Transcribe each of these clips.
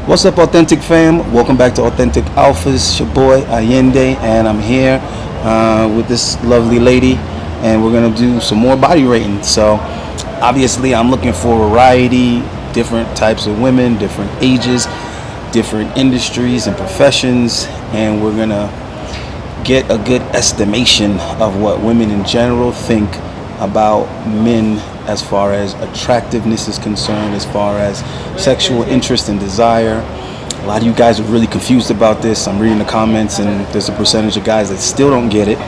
What's up, Authentic fam? Welcome back to Authentic Alphas. It's your boy Allende, and I'm here with this lovely lady, and we're gonna do some more body rating. So obviously I'm looking for variety, different types of women, different ages, different industries and professions, and we're gonna get a good estimation of what women in general think about men as far as attractiveness is concerned, as far as sexual interest and desire. A lot of you guys are really confused about this. I'm reading the comments and there's a percentage of guys that still don't get it.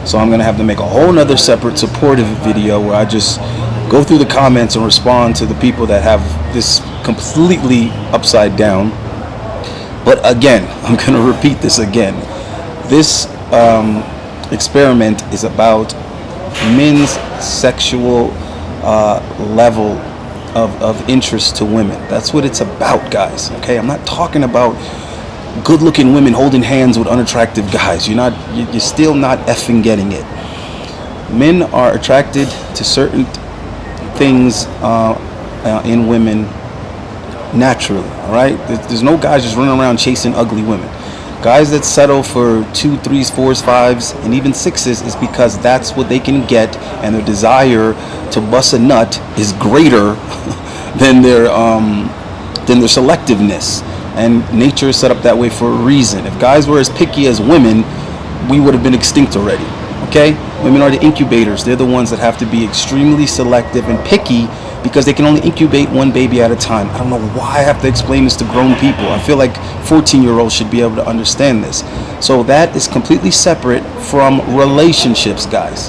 So I'm gonna have to make a whole nother separate supportive video where I just go through the comments and respond to the people that have this completely upside down. But again, I'm gonna repeat this again. This experiment is about men's sexual level of interest to women. That's what it's about, guys. Okay, I'm not talking about good-looking women holding hands with unattractive guys. You're still not effing getting it. Men are attracted to certain things in women naturally. All right, there's no guys just running around chasing ugly women. Guys that settle for 2, 3s, 4s, 5s, and even 6s is because that's what they can get, and their desire to bust a nut is greater than their selectiveness. And nature is set up that way for a reason. If guys were as picky as women, we would have been extinct already. Okay? Women are the incubators. They're the ones that have to be extremely selective and picky because they can only incubate one baby at a time. I don't know why I have to explain this to grown people. I feel like 14-year-olds should be able to understand this. So that is completely separate from relationships, guys.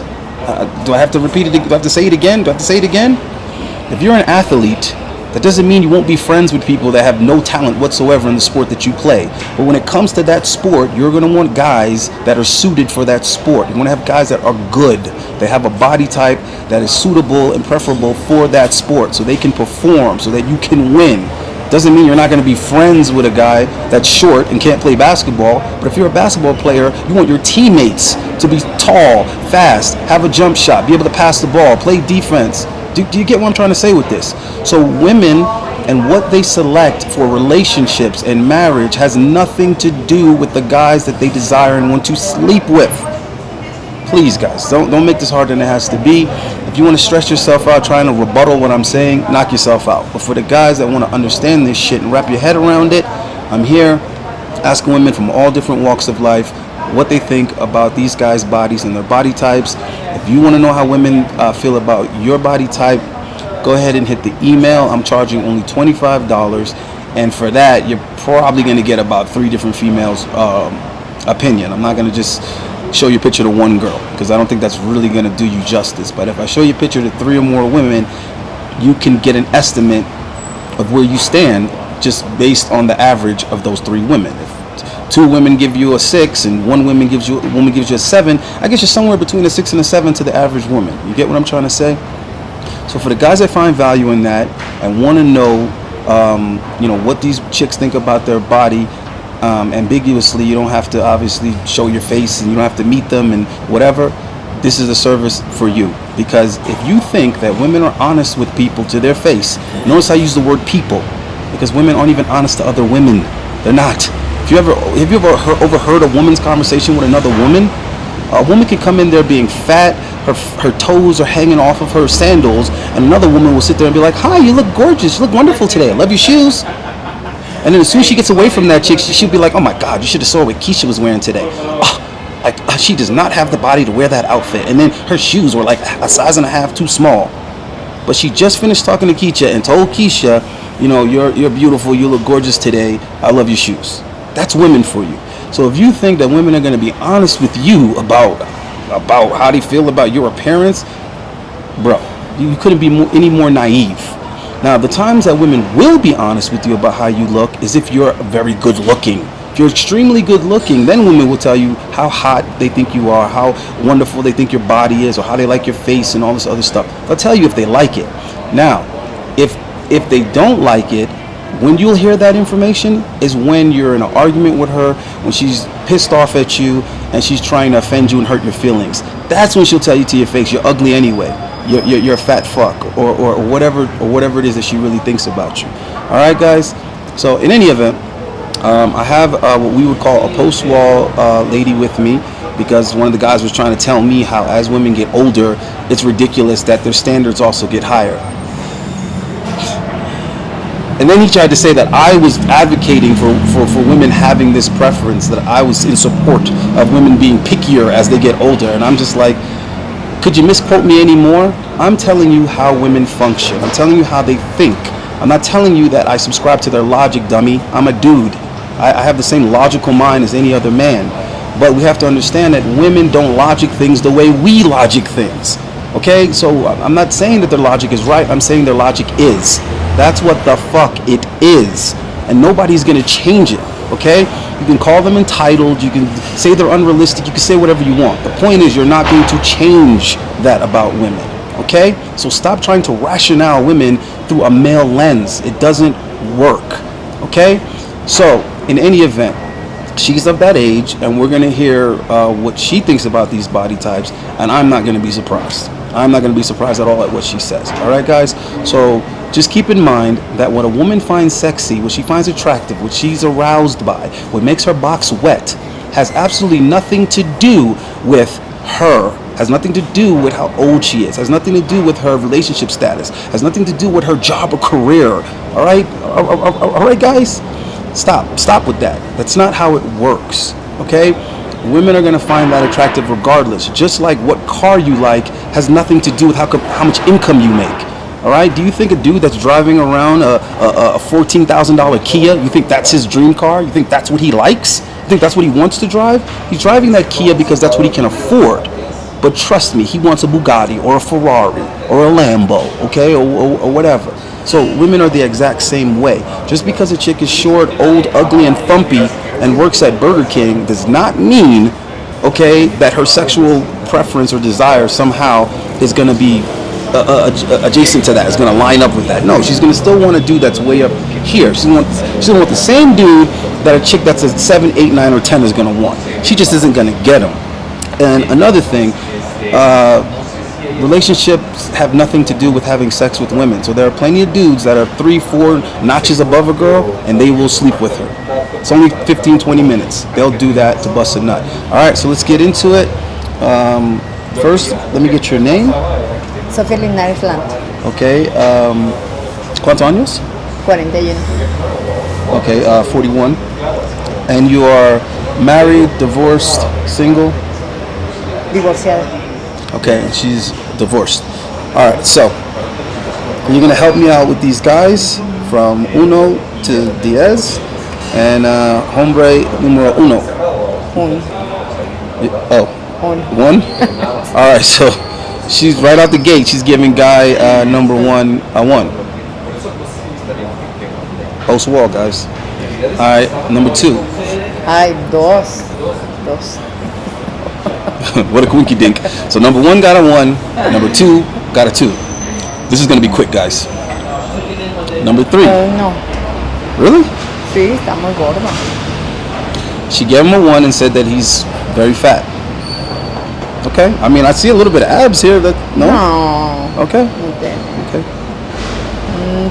Do I have to repeat it? Do I have to say it again? If you're an athlete, that doesn't mean you won't be friends with people that have no talent whatsoever in the sport that you play. But when it comes to that sport, you're going to want guys that are suited for that sport. You want to have guys that are good. They have a body type that is suitable and preferable for that sport so they can perform, so that you can win. Doesn't mean you're not going to be friends with a guy that's short and can't play basketball. But if you're a basketball player, you want your teammates to be tall, fast, have a jump shot, be able to pass the ball, play defense. Do you get what I'm trying to say with this? So women and what they select for relationships and marriage has nothing to do with the guys that they desire and want to sleep with. Please, guys, don't make this harder than it has to be. If you want to stress yourself out trying to rebuttal what I'm saying, knock yourself out. But for the guys that want to understand this shit and wrap your head around it, I'm here asking women from all different walks of life what they think about these guys' bodies and their body types. If you want to know how women feel about your body type, go ahead and hit the email. I'm charging only $25, and for that, you're probably going to get about 3 different females' opinion. I'm not going to just show you a picture to one girl, because I don't think that's really going to do you justice. But if I show you a picture to 3 or more women, you can get an estimate of where you stand just based on the average of those 3 women. If 2 women give you a 6 and one woman gives you a 7, I guess you're somewhere between a 6 and a 7 to the average woman. You get what I'm trying to say? So for the guys that find value in that and want to know what these chicks think about their body ambiguously, you don't have to obviously show your face and you don't have to meet them and whatever. This is a service for you, because if you think that women are honest with people to their face, notice I use the word people, because women aren't even honest to other women. They're not. Have you ever overheard a woman's conversation with another woman? A woman can come in there being fat, her toes are hanging off of her sandals, and another woman will sit there and be like, "Hi, you look gorgeous, you look wonderful today, I love your shoes." And then as soon as she gets away from that chick, she'll be like, "Oh my God, you should have saw what Keisha was wearing today. She does not have the body to wear that outfit. And then her shoes were like a size and a half too small." But she just finished talking to Keisha and told Keisha, you're beautiful, you look gorgeous today, I love your shoes. That's women for you. So if you think that women are going to be honest with you about how they feel about your appearance, bro, you couldn't be any more naive. Now, the times that women will be honest with you about how you look is if you're very good looking. If you're extremely good looking, then women will tell you how hot they think you are, how wonderful they think your body is, or how they like your face and all this other stuff. They'll tell you if they like it. Now, if they don't like it, when you'll hear that information is when you're in an argument with her, when she's pissed off at you and she's trying to offend you and hurt your feelings. That's when she'll tell you to your face, you're ugly anyway. You're a fat fuck, or whatever it is that she really thinks about you. All right, guys. So in any event, I have what we would call a post-wall lady with me, because one of the guys was trying to tell me how as women get older, it's ridiculous that their standards also get higher. And then he tried to say that I was advocating for women having this preference, that I was in support of women being pickier as they get older. And I'm just like, could you misquote me anymore? I'm telling you how women function. I'm telling you how they think. I'm not telling you that I subscribe to their logic, dummy. I'm a dude. I have the same logical mind as any other man. But we have to understand that women don't logic things the way we logic things. Okay? So I'm not saying that their logic is right. I'm saying their logic is. That's what the fuck it is. And nobody's going to change it. Okay? You can call them entitled. You can say they're unrealistic. You can say whatever you want. The point is, you're not going to change that about women. Okay? So stop trying to rationale women through a male lens. It doesn't work. Okay? So, in any event, she's of that age, and we're going to hear what she thinks about these body types, and I'm not going to be surprised. I'm not going to be surprised at all at what she says. All right, guys? So just keep in mind that what a woman finds sexy, what she finds attractive, what she's aroused by, what makes her box wet, has absolutely nothing to do with her, has nothing to do with how old she is, has nothing to do with her relationship status, has nothing to do with her job or career. All right? All right, guys? Stop with that. That's not how it works. Okay? Women are going to find that attractive regardless. Just like what car you like has nothing to do with how much income you make. All right? Do you think a dude that's driving around a $14,000 Kia, you think that's his dream car? You think that's what he likes? You think that's what he wants to drive? He's driving that Kia because that's what he can afford. But trust me, he wants a Bugatti or a Ferrari or a Lambo, okay, or whatever. So women are the exact same way. Just because a chick is short, old, ugly, and thumpy and works at Burger King does not mean, okay, that her sexual preference or desire somehow is going to be adjacent to that, is going to line up with that. No, she's going to still want a dude that's way up here. She's going to want the same dude that a chick that's a 7, 8, 9, or 10 is going to want. She just isn't going to get him. And another thing, relationships have nothing to do with having sex with women. So there are plenty of dudes that are 3, 4 notches above a girl, and they will sleep with her. It's only 15, 20 minutes. They'll do that to bust a nut. All right, so let's get into it. First, let me get your name. Sofía Linares Lant. Okay. ¿Cuántos años? 41. Okay, 41. And you are married, divorced, single? Divorciada. Okay, and she's divorced. All right, so you're gonna help me out with these guys from uno to 10, and hombre numero uno. Un. Oh, one. All right, so she's right out the gate. She's giving guy number 1 a 1. Post wall, guys. All right, number 2. Ay, dos. What a quinky dink. So number 1 got a 1, number 2 got a 2. This is gonna be quick, guys. Number 3. No. Really? Sí, está muy gordo. She gave him a 1 and said that he's very fat. Okay. I mean, I see a little bit of abs here. That no. No. Okay. No tiene. Okay.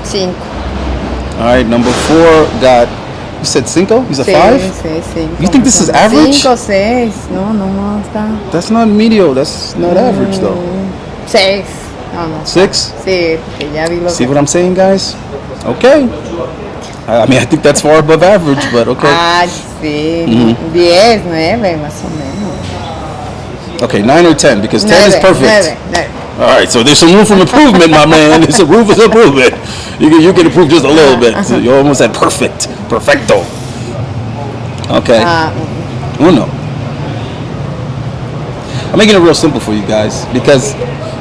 5. All right. Number 4 got. You said 5? He's a 5? Sí, 5. You think this is average? 5, 6. No, está. That's not medio. That's not average though. 6. No. 6? Sí, porque ya vi los. See what I'm saying, guys? Okay. I mean, I think that's far above average, but okay. Ah, sí. 10, 9, más o menos. Okay, 9 or 10, because 10 is perfect. 9. All right, so there's some room for improvement, my man. There's some room for improvement. You can improve just a little bit. So you're almost at perfecto. Okay. Uno. I'm making it real simple for you guys because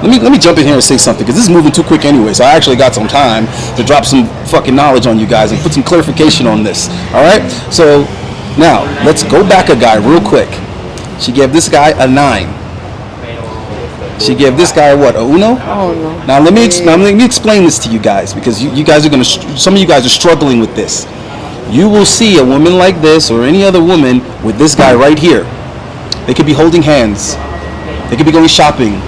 let me jump in here and say something because this is moving too quick anyway. So I actually got some time to drop some fucking knowledge on you guys and put some clarification on this. All right. So now let's go back a guy real quick. She gave this guy a 9. She gave this guy what, a uno? Oh no. Now let me explain this to you guys because you guys are gonna. Some of you guys are struggling with this. You will see a woman like this or any other woman with this guy right here. They could be holding hands. They could be going shopping.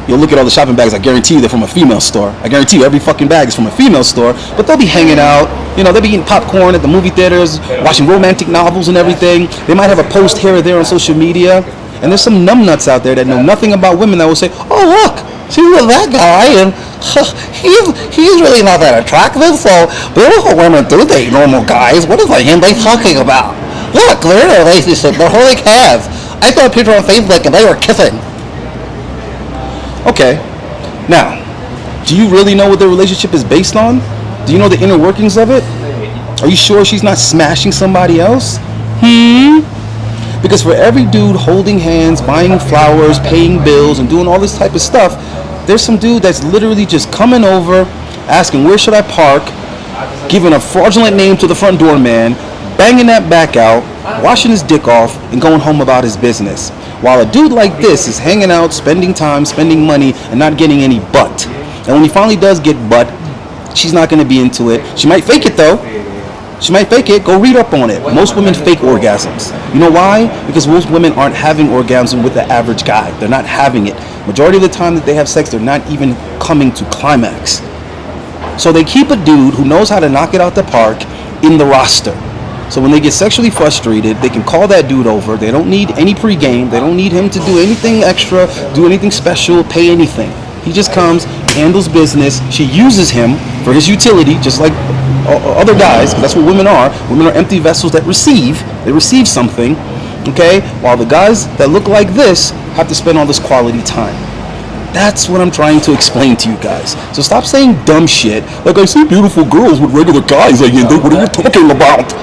You'll look at all the shopping bags. I guarantee you they're from a female store. I guarantee you every fucking bag is from a female store. But they'll be hanging out. You know, they'll be eating popcorn at the movie theaters, watching romantic novels and everything. They might have a post here or there on social media. And there's some numbnuts out there that know nothing about women that will say, "Oh look, see that guy, and he's really not that attractive. So beautiful women do date normal guys. What is they talking about? Look, they're in a relationship. They're holding hands. I saw a picture on Facebook and they were kissing." Okay, now, do you really know what their relationship is based on? Do you know the inner workings of it? Are you sure she's not smashing somebody else? Because for every dude holding hands, buying flowers, paying bills, and doing all this type of stuff, there's some dude that's literally just coming over, asking where should I park, giving a fraudulent name to the front door man, banging that back out, washing his dick off, and going home about his business. While a dude like this is hanging out, spending time, spending money, and not getting any butt. And when he finally does get butt, she's not going to be into it. She might fake it though. She might fake it. Go read up on it. Most women fake orgasms. You know why? Because most women aren't having orgasm with the average guy. They're not having it. Majority of the time that they have sex, they're not even coming to climax. So they keep a dude who knows how to knock it out the park in the roster. So when they get sexually frustrated, they can call that dude over. They don't need any pregame. They don't need him to do anything extra, do anything special, pay anything. He just comes, handles business. She uses him for his utility, just like other guys, because that's what women are. Women are empty vessels that receive. They receive something, okay? While the guys that look like this have to spend all this quality time. That's what I'm trying to explain to you guys. So stop saying dumb shit. Like, I see beautiful girls with regular guys. Like, what are you talking about?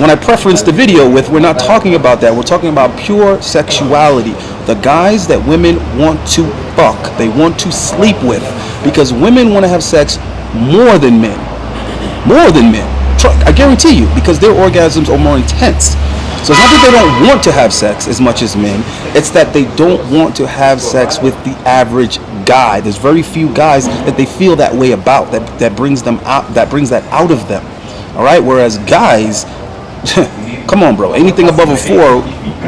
When I preference the video with, we're not talking about that. We're talking about pure sexuality. The guys that women want to fuck, they want to sleep with. Because women want to have sex more than men. More than men. I guarantee you, because their orgasms are more intense. So it's not that they don't want to have sex as much as men. It's that they don't want to have sex with the average guy. There's very few guys that they feel that way about, that brings them out, that brings that out of them. All right? Whereas guys, come on, bro. Anything above a 4,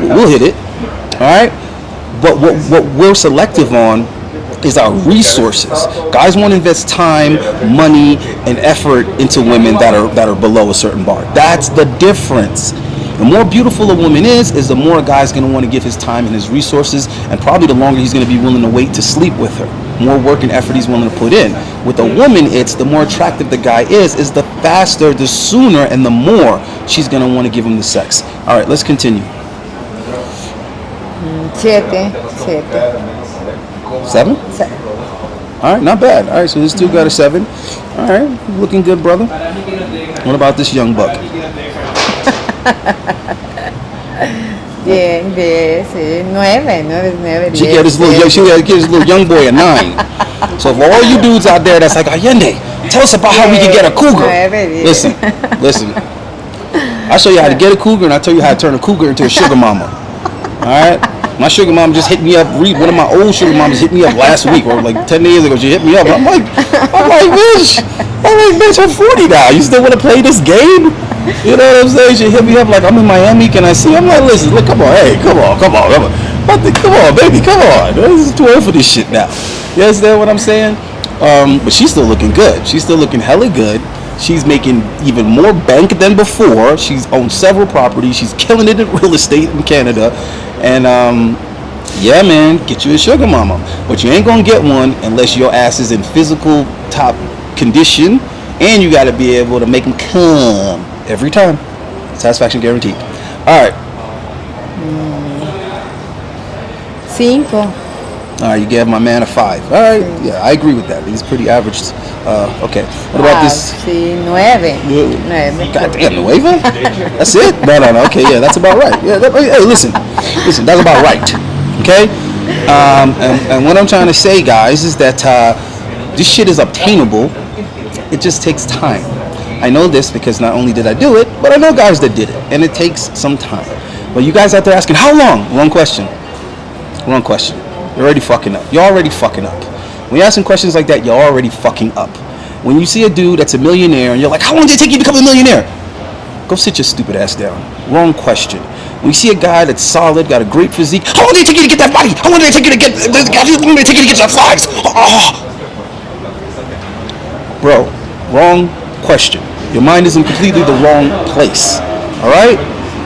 we'll hit it. All right. But what we're selective on is our resources. Guys want to invest time, money, and effort into women that are below a certain bar. That's the difference. The more beautiful a woman is the more a guy's going to want to give his time and his resources, and probably the longer he's going to be willing to wait to sleep with her. More work and effort he's willing to put in. With a woman, it's the more attractive the guy is the faster, the sooner, and the more she's going to want to give him the sex. All right, let's continue. 7. 7? All right, not bad. All right, so this dude got a 7. All right, looking good, brother. What about this young buck? Bien, sí, 9. She got this little young boy a 9. So for all you dudes out there that's like, Allende, tell us about how we can get a cougar. Listen. I'll show you how to get a cougar, and I'll tell you how to turn a cougar into a sugar mama. All right? My sugar mama just hit me up. One of my old sugar mamas hit me up last week, or like 10 days ago. She hit me up. I'm like, bitch, I'm 40 now. You still want to play this game? You know what I'm saying? She hit me up like, I'm in Miami. Can I see? I'm like, listen, look, come on, hey, come on, baby, come on. This is too old for this shit now. You understand what I'm saying? But she's still looking good. She's still looking hella good. She's making even more bank than before. She's owned several properties. She's killing it in real estate in Canada. And yeah, man, get you a sugar mama. But you ain't gonna get one unless your ass is in physical top condition, and you gotta be able to make them come every time. Satisfaction guaranteed. All right. 5. All right, you gave my man a 5. All right, yeah, I agree with that. He's pretty average. Okay. What about this? Sí, 9. Goddamn, Nueva? That's it? No. Okay, yeah, that's about right. Yeah. Hey, listen, that's about right. Okay. And what I'm trying to say, guys, is that this shit is obtainable. It just takes time. I know this because not only did I do it, but I know guys that did it, and it takes some time. But you guys out there asking, how long? Wrong question. You're already fucking up. You're already fucking up. When you're asking questions like that, you're already fucking up. When you see a dude that's a millionaire and you're like, how long did it take you to become a millionaire? Go sit your stupid ass down. Wrong question. When you see a guy that's solid, got a great physique, how long did it take you to get that body? How long did it take you to get that flags? Oh. Bro, wrong question. Your mind is in completely the wrong place. All right?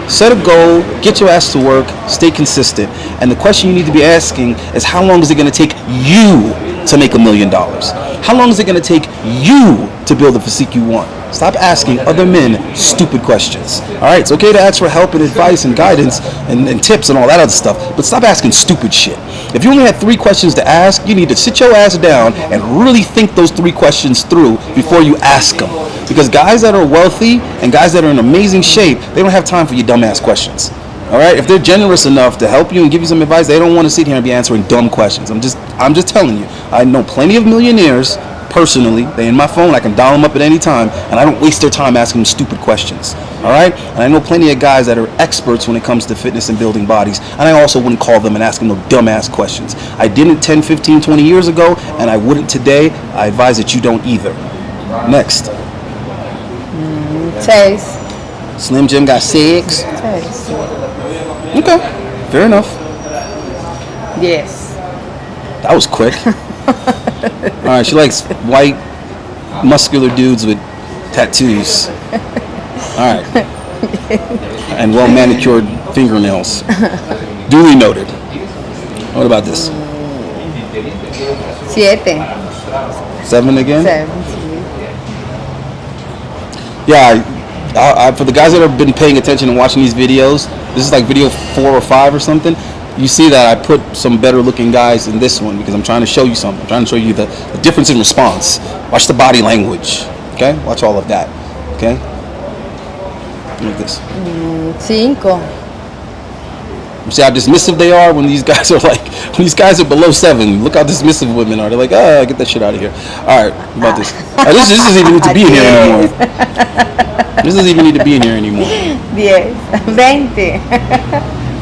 Set a goal, get your ass to work, stay consistent. And the question you need to be asking is, how long is it going to take you to make $1 million? How long is it going to take you to build the physique you want? Stop asking other men stupid questions. All right, it's okay to ask for help and advice and guidance and tips and all that other stuff, but stop asking stupid shit. If you only had 3 questions to ask, you need to sit your ass down and really think those 3 questions through before you ask them. Because guys that are wealthy and guys that are in amazing shape, they don't have time for your dumbass questions. All right, if they're generous enough to help you and give you some advice, they don't want to sit here and be answering dumb questions. I'm just telling you. I know plenty of millionaires personally. They're in my phone. I can dial them up at any time, and I don't waste their time asking them stupid questions. All right, and I know plenty of guys that are experts when it comes to fitness and building bodies, and I also wouldn't call them and ask them no dumbass questions. I didn't 10, 15, 20 years ago, and I wouldn't today. I advise that you don't either. Next. 6. Slim Jim got 6. 6. Okay, fair enough. Yes. That was quick. All right, she likes white, muscular dudes with tattoos. All right. And well-manicured fingernails. Duly noted. What about this? 7. 7 again? 7. Yeah, I, for the guys that have been paying attention and watching these videos, this is like video 4 or 5 or something. You see that I put some better looking guys in this one because I'm trying to show you something. I'm trying to show you the difference in response. Watch the body language. Okay? Watch all of that. Okay? Look at this. 5. You see how dismissive they are when these guys are like, when these guys are below 7. Look how dismissive women are. They're like, oh, get that shit out of here. All right, what about this? This doesn't even need to be in here anymore. This doesn't even need to be in here anymore. 10. 20.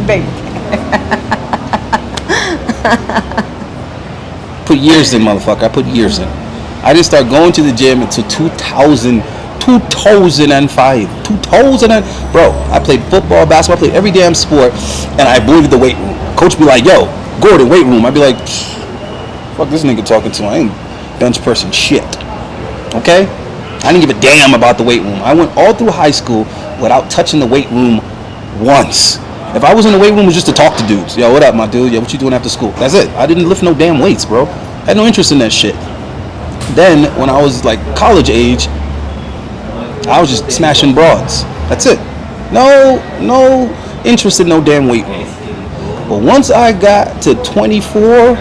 20. Put years in, motherfucker. I put years in. I didn't start going to the gym until 2005. 2000 bro, I played football, basketball, I played every damn sport, and I avoided the weight room. Coach be like, yo, Gordon, weight room. I'd be like, fuck this nigga talking to. I ain't bench person shit. Okay? I didn't give a damn about the weight room. I went all through high school without touching the weight room once. If I was in the weight room, it was just to talk to dudes. Yo, what up, my dude? Yo, what you doing after school? That's it. I didn't lift no damn weights, bro. I had no interest in that shit. Then, when I was like college age, I was just smashing broads. That's it. No interest in no damn weight room. But once I got to 24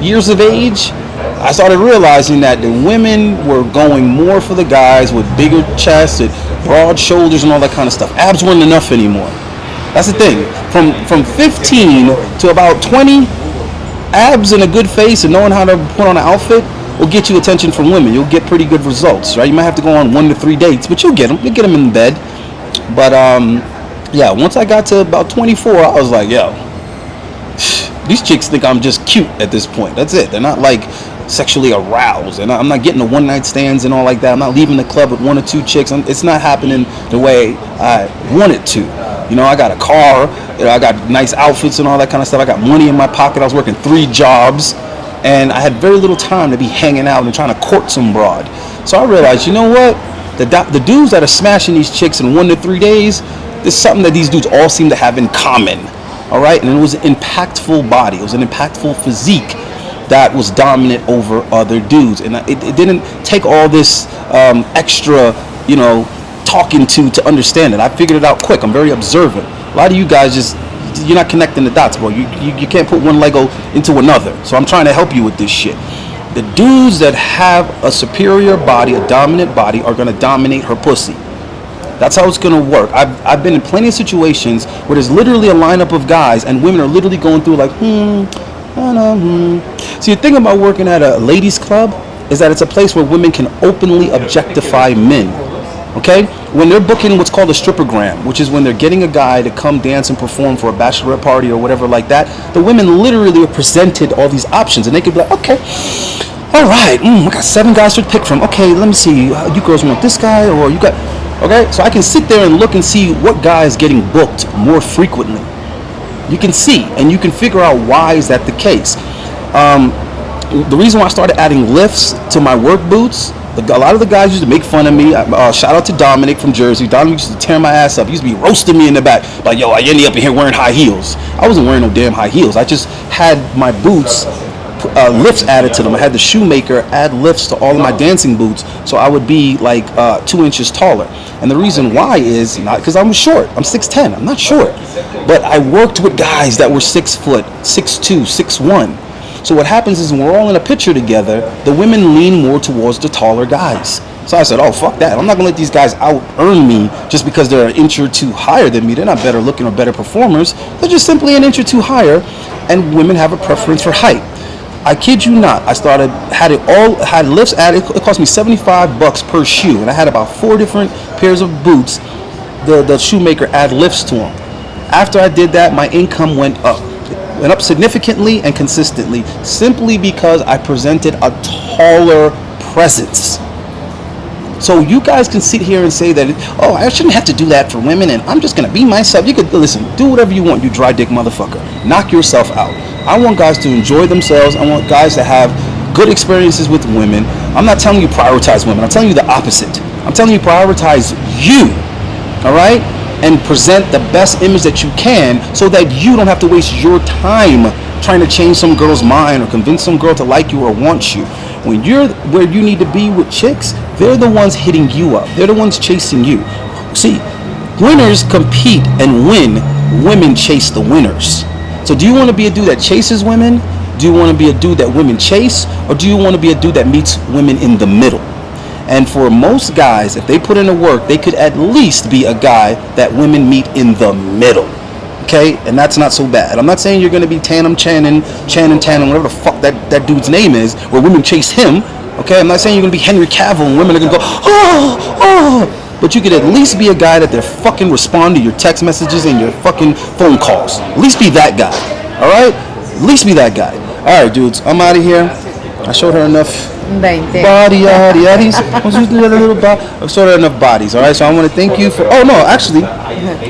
years of age, I started realizing that the women were going more for the guys with bigger chests and broad shoulders and all that kind of stuff. Abs weren't enough anymore. That's the thing. From 15 to about 20, abs and a good face and knowing how to put on an outfit will get you attention from women. You'll get pretty good results, right? You might have to go on 1 to 3 dates, but you'll get them. You'll get them in bed. But yeah, once I got to about 24, I was like, yo, these chicks think I'm just cute at this point. That's it. They're not like sexually aroused, and I'm not getting the one night stands and all like that. I'm not leaving the club with 1 or 2 chicks. It's not happening the way I want it to. You know, I got a car, you know, I got nice outfits and all that kind of stuff. I got money in my pocket. I was working 3 jobs, and I had very little time to be hanging out and trying to court some broad. So I realized, you know what? The dudes that are smashing these chicks in 1 to 3 days, there's something that these dudes all seem to have in common. All right, and it was an impactful body. It was an impactful physique that was dominant over other dudes, and it didn't take all this extra, you know, talking to understand it. I figured it out quick. I'm very observant. A lot of you guys you're not connecting the dots, bro. You can't put one Lego into another. So I'm trying to help you with this shit. The dudes that have a superior body, a dominant body, are gonna dominate her pussy. That's how it's gonna work. I've been in plenty of situations where there's literally a lineup of guys and women are literally going through like, So the thing about working at a ladies club is that it's a place where women can openly objectify men. Okay? When they're booking what's called a strippergram, which is when they're getting a guy to come dance and perform for a bachelorette party or whatever like that, the women literally are presented all these options, and they could be like, okay, all right, I got 7 guys to pick from. Okay, let me see. You girls want this guy, or you got... Okay, so I can sit there and look and see what guy is getting booked more frequently. You can see, and you can figure out why is that the case. The reason why I started adding lifts to my work boots, a lot of the guys used to make fun of me. Shout out to Dominic from Jersey. Dominic used to tear my ass up. He used to be roasting me in the back. Like, yo, I ended up in here wearing high heels. I wasn't wearing no damn high heels. I just had my boots lifts added to them. I had the shoemaker add lifts to all of my dancing boots, so I would be like 2 inches taller. And the reason why is not because I'm short. I'm 6'10". I'm not short, but I worked with guys that were 6 foot, 6'2", 6'1". So what happens is when we're all in a picture together, the women lean more towards the taller guys. So I said, oh, fuck that. I'm not going to let these guys out-earn me just because they're an inch or two higher than me. They're not better looking or better performers. They're just simply an inch or two higher, and women have a preference for height. I kid you not, had lifts added. It cost me $75 per shoe, and I had about 4 different pairs of boots. The shoemaker add lifts to them. After I did that, my income went up. It went up significantly and consistently, simply because I presented a taller presence. So you guys can sit here and say that, oh, I shouldn't have to do that for women, and I'm just going to be myself. You could, listen, do whatever you want, you dry dick motherfucker. Knock yourself out. I want guys to enjoy themselves. I want guys to have good experiences with women. I'm not telling you prioritize women. I'm telling you the opposite. I'm telling you prioritize you, all right? And present the best image that you can so that you don't have to waste your time trying to change some girl's mind or convince some girl to like you or want you. When you're where you need to be with chicks, they're the ones hitting you up. They're the ones chasing you. See, winners compete and win. Women chase the winners. So do you want to be a dude that chases women? Do you want to be a dude that women chase? Or do you want to be a dude that meets women in the middle? And for most guys, if they put in the work, they could at least be a guy that women meet in the middle. Okay, and that's not so bad. I'm not saying you're going to be Channing, whatever the fuck that dude's name is, where women chase him. Okay, I'm not saying you're going to be Henry Cavill and women are going to go, oh. But you could at least be a guy that they're fucking respond to your text messages and your fucking phone calls. At least be that guy. All right? At least be that guy. All right, dudes, I'm out of here. I showed her enough body, yaddies. I showed her enough bodies. All right, so I want to thank you for. Oh no, actually,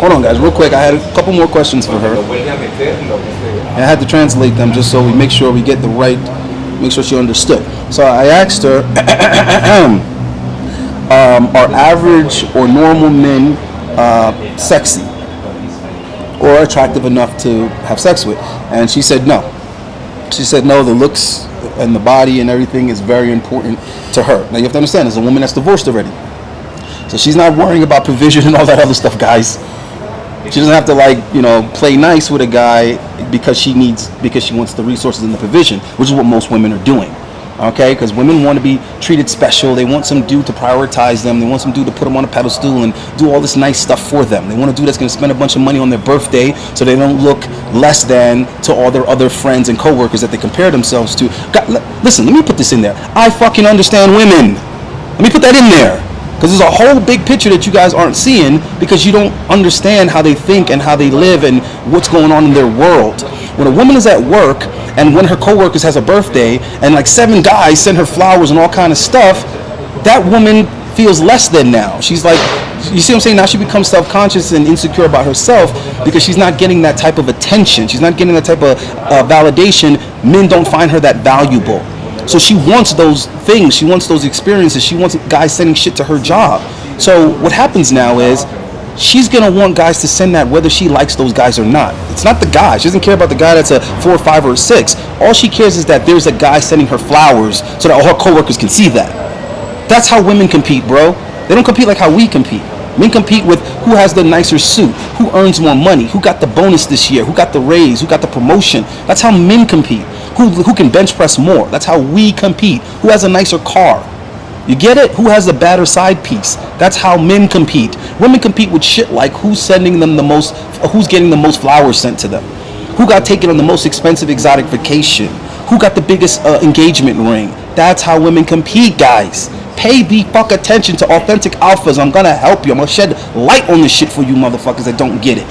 hold on, guys, real quick. I had a couple more questions for her. And I had to translate them just so we make sure we get the right. Make sure she understood. So I asked her, are average or normal men sexy or attractive enough to have sex with? And she said no. She said no, the looks and the body and everything is very important to her. Now you have to understand, there's a woman that's divorced already. So she's not worrying about provision and all that other stuff, guys. She doesn't have to play nice with a guy because she wants the resources and the provision, which is what most women are doing. Okay, because women want to be treated special. They want some dude to prioritize them. They want some dude to put them on a pedestal and do all this nice stuff for them. They want a dude that's going to spend a bunch of money on their birthday so they don't look less than to all their other friends and coworkers that they compare themselves to. God, listen, let me put this in there. I fucking understand women. Let me put that in there. Because there's a whole big picture that you guys aren't seeing because you don't understand how they think and how they live and what's going on in their world. When a woman is at work and when her coworkers has a birthday and like 7 guys send her flowers and all kind of stuff, that woman feels less than now. She's like, you see what I'm saying? Now she becomes self-conscious and insecure about herself because she's not getting that type of attention. She's not getting that type of validation. Men don't find her that valuable. So she wants those things. She wants those experiences. She wants guys sending shit to her job. So what happens now is she's going to want guys to send that whether she likes those guys or not. It's not the guy. She doesn't care about the guy that's a 4 or 5 or a 6. All she cares is that there's a guy sending her flowers so that all her coworkers can see that. That's how women compete, bro. They don't compete like how we compete. Men compete with who has the nicer suit, who earns more money, who got the bonus this year, who got the raise, who got the promotion. That's how men compete. Who can bench press more. That's how we compete. Who has a nicer car. You get it? Who has the better side piece? That's how men compete. Women compete with shit like who's sending them the most, who's getting the most flowers sent to them, who got taken on the most expensive exotic vacation, who got the biggest engagement ring. That's how women compete, guys. Pay the fuck attention to authentic alphas. I'm gonna help you. I'm gonna shed light on this shit for you motherfuckers that don't get it.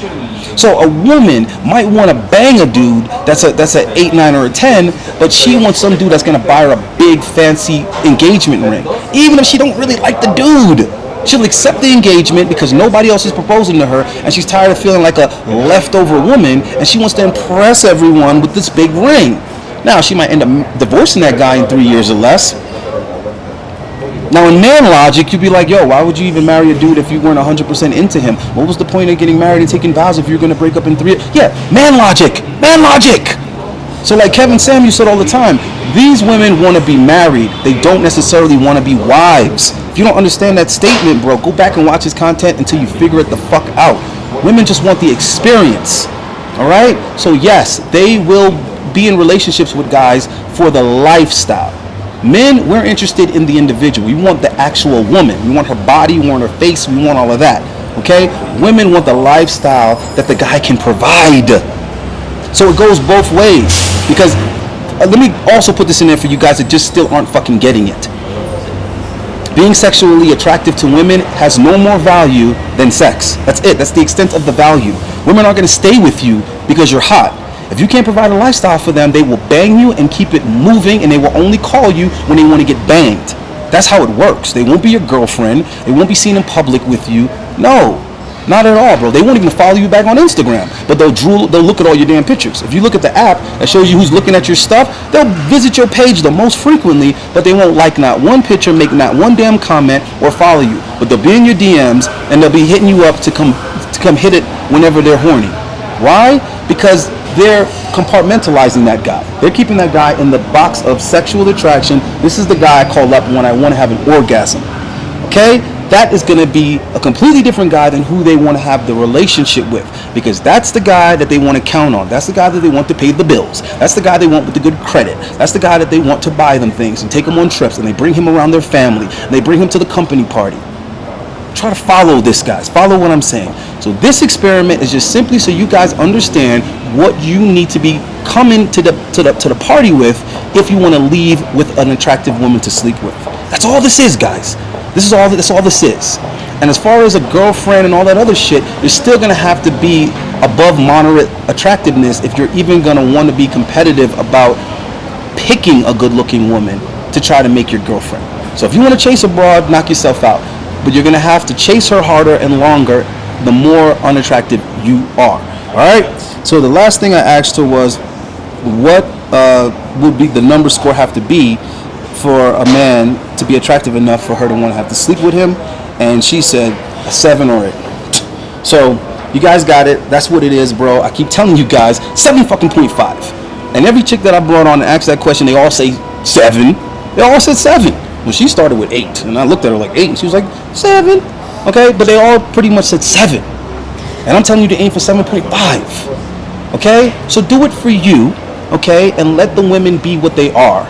So a woman might want to bang a dude that's a 8, 9, or a 10, but she wants some dude that's gonna buy her a big fancy engagement ring, even if she don't really like the dude. She'll accept the engagement because nobody else is proposing to her, and she's tired of feeling like a leftover woman, and she wants to impress everyone with this big ring. Now, she might end up divorcing that guy in 3 years or less. Now, in man logic, you'd be like, yo, why would you even marry a dude if you weren't 100% into him? What was the point of getting married and taking vows if you're going to break up in 3 years? Yeah, man logic. Man logic. So like Kevin Samuels said all the time, these women want to be married. They don't necessarily want to be wives. If you don't understand that statement, bro, go back and watch his content until you figure it the fuck out. Women just want the experience. All right? So yes, they will be in relationships with guys for the lifestyle. Men, we're interested in the individual. We want the actual woman. We want her body, we want her face, we want all of that. Okay? Women want the lifestyle that the guy can provide. So it goes both ways. Because, let me also put this in there for you guys that just still aren't fucking getting it. Being sexually attractive to women has no more value than sex. That's it. That's the extent of the value. Women aren't going to stay with you because you're hot. If you can't provide a lifestyle for them, they will bang you and keep it moving, and they will only call you when they want to get banged. That's how it works. They won't be your girlfriend. They won't be seen in public with you. No, not at all, bro. They won't even follow you back on Instagram, but they'll look at all your damn pictures. If you look at the app that shows you who's looking at your stuff, they'll visit your page the most frequently, but they won't like not one picture, make not one damn comment, or follow you. But they'll be in your DMs, and they'll be hitting you up to come hit it whenever they're horny. Why? Because they're compartmentalizing that guy. They're keeping that guy in the box of sexual attraction. This is the guy I call up when I want to have an orgasm. Okay? That is going to be a completely different guy than who they want to have the relationship with, because that's the guy that they want to count on. That's the guy that they want to pay the bills. That's the guy they want with the good credit. That's the guy that they want to buy them things and take them on trips, and they bring him around their family, and they bring him to the company party. Try to follow this, guys. Follow what I'm saying. So this experiment is just simply so you guys understand what you need to be coming to the party with if you want to leave with an attractive woman to sleep with. That's all this is, guys. That's all this is. And as far as a girlfriend and all that other shit, you're still gonna have to be above moderate attractiveness if you're even gonna want to be competitive about picking a good-looking woman to try to make your girlfriend. So if you want to chase a broad, knock yourself out. But you're gonna have to chase her harder and longer the more unattractive you are. Alright? So the last thing I asked her was, what would be the number score have to be for a man to be attractive enough for her to want to have to sleep with him? And she said a 7 or 8. So you guys got it. That's what it is, bro. I keep telling you guys, 7.5. And every chick that I brought on and asked that question, they all say 7. They all said 7. Well, she started with 8, and I looked at her like 8, and she was like 7. Okay, but they all pretty much said 7. And I'm telling you to aim for 7.5. Okay, so do it for you. Okay, and let the women be what they are.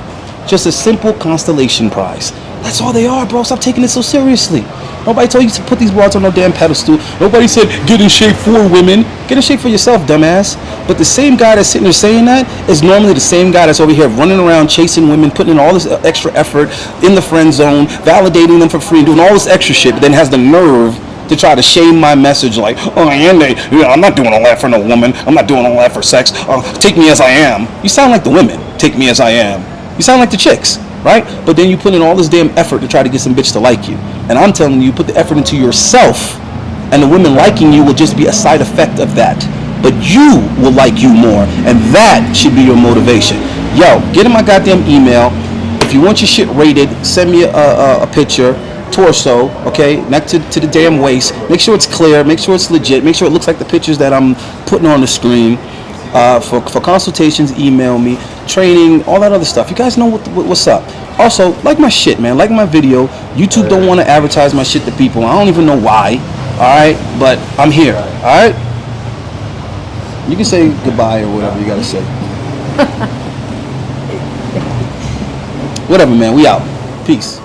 Just a simple constellation prize. That's all they are, bro. Stop taking it so seriously. Nobody told you to put these broads on no damn pedestal. Nobody said get in shape for women. Get in shape for yourself, dumbass. But the same guy that's sitting there saying that is normally the same guy that's over here running around chasing women, putting in all this extra effort in the friend zone, validating them for free, doing all this extra shit, but then has the nerve to try to shame my message like, oh, I'm not doing all that for no woman. I'm not doing all that for sex. Take me as I am. You sound like the women. Take me as I am. You sound like the chicks, right? But then you put in all this damn effort to try to get some bitch to like you. And I'm telling you, put the effort into yourself, and the women liking you will just be a side effect of that. But you will like you more, and that should be your motivation. Yo, get in my goddamn email. If you want your shit rated, send me a picture, torso, okay, next to the damn waist. Make sure it's clear, make sure it's legit, make sure it looks like the pictures that I'm putting on the screen. For consultations, email me. Training, all that other stuff. You guys know what's up. Also, like my shit, man. Like my video. YouTube don't want to advertise my shit to people. I don't even know why. Alright? But I'm here. Alright? You can say goodbye or whatever you gotta say. Whatever, man. We out. Peace.